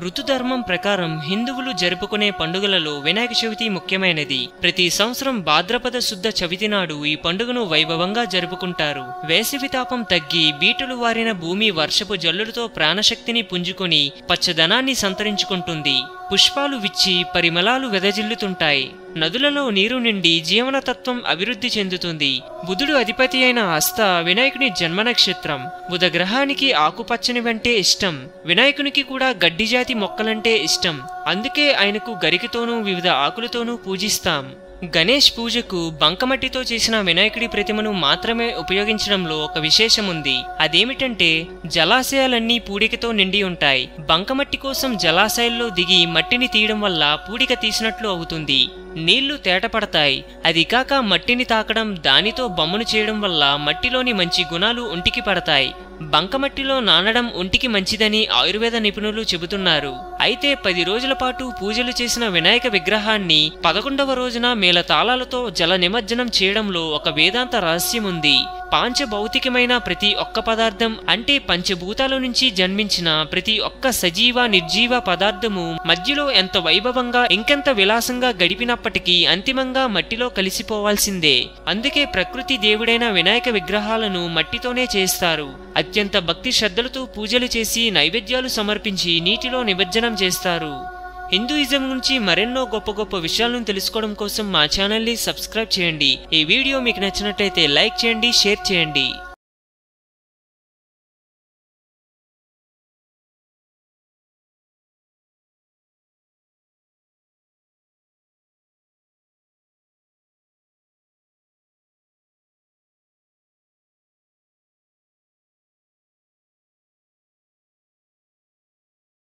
ఋతుధర్మం ప్రకారం హిందువులు జరుపుకునే పండుగలలో వినాయక చవితి ముఖ్యమైనది. ప్రతి సంవత్సరం భాద్రపద శుద్ధ చవితి నాడు ఈ పండుగను వైభవంగా జరుపుకుంటారు. వేసవి తాపం తగ్గి బీటులు వారిన భూమి వర్షపు జల్లులతో ప్రాణశక్తిని పుంజుకొని పచ్చదనాన్ని సంతరించుకుంటుంది. పుష్పాలు విచ్చి పరిమళాలు వెదజిల్లుతుంటాయి. నదులలో నీరు నిండి జీవనతత్వం అభివృద్ధి చెందుతుంది. బుధుడు అధిపతి అయిన హస్త వినాయకుని జన్మ నక్షత్రం. బుధ గ్రహానికి ఆకుపచ్చని వంటే ఇష్టం. వినాయకునికి కూడా గడ్డి జాతి మొక్కలంటే ఇష్టం. అందుకే ఆయనకు గరికతోనూ వివిధ ఆకులతోనూ పూజిస్తాం. గణేష్ పూజకు బంకమట్టితో చేసిన వినాయకుడి ప్రతిమను మాత్రమే ఉపయోగించడంలో ఒక విశేషముంది. అదేమిటంటే జలాశయాలన్నీ పూడికతో నిండి ఉంటాయి. బంకమట్టి కోసం జలాశయాల్లో దిగి మట్టిని తీయడం వల్ల పూడిక తీసినట్లు అవుతుంది. నీళ్లు తేటపడతాయి. అది కాక మట్టిని తాకడం, దానితో బొమ్మను చేయడం వల్ల మట్టిలోని మంచి గుణాలు ఒంటికి పడతాయి. బంకమట్టిలో నానడం ఒంటికి మంచిదని ఆయుర్వేద నిపుణులు చెబుతున్నారు. అయితే 10 రోజుల పాటు పూజలు చేసిన వినాయక విగ్రహాన్ని 11వ రోజున మేళతాళాలతో జల నిమజ్జనం చేయడంలో ఒక వేదాంత రహస్యం ఉంది. పాంచభౌతికమైన ప్రతి ఒక్క పదార్థం అంటే పంచభూతాల నుంచి జన్మించిన ప్రతి ఒక్క సజీవ నిర్జీవ పదార్థము మధ్యలో ఎంత వైభవంగా ఇంకెంత విలాసంగా గడిపినప్పటికీ అంతిమంగా మట్టిలో కలిసిపోవాల్సిందే. అందుకే ప్రకృతి దేవుడైన వినాయక విగ్రహాలను మట్టితోనే చేస్తారు. అత్యంత భక్తి శ్రద్ధలతో పూజలు చేసి నైవేద్యాలు సమర్పించి నీటిలో నిమజ్జనం చేస్తారు. హిందూయిజం గురించి మరెన్నో గొప్ప గొప్ప విషయాలను తెలుసుకోవడం కోసం మా ఛానల్ని సబ్స్క్రైబ్ చేయండి. ఈ వీడియో మీకు నచ్చినట్లయితే లైక్ చేయండి, షేర్ చేయండి.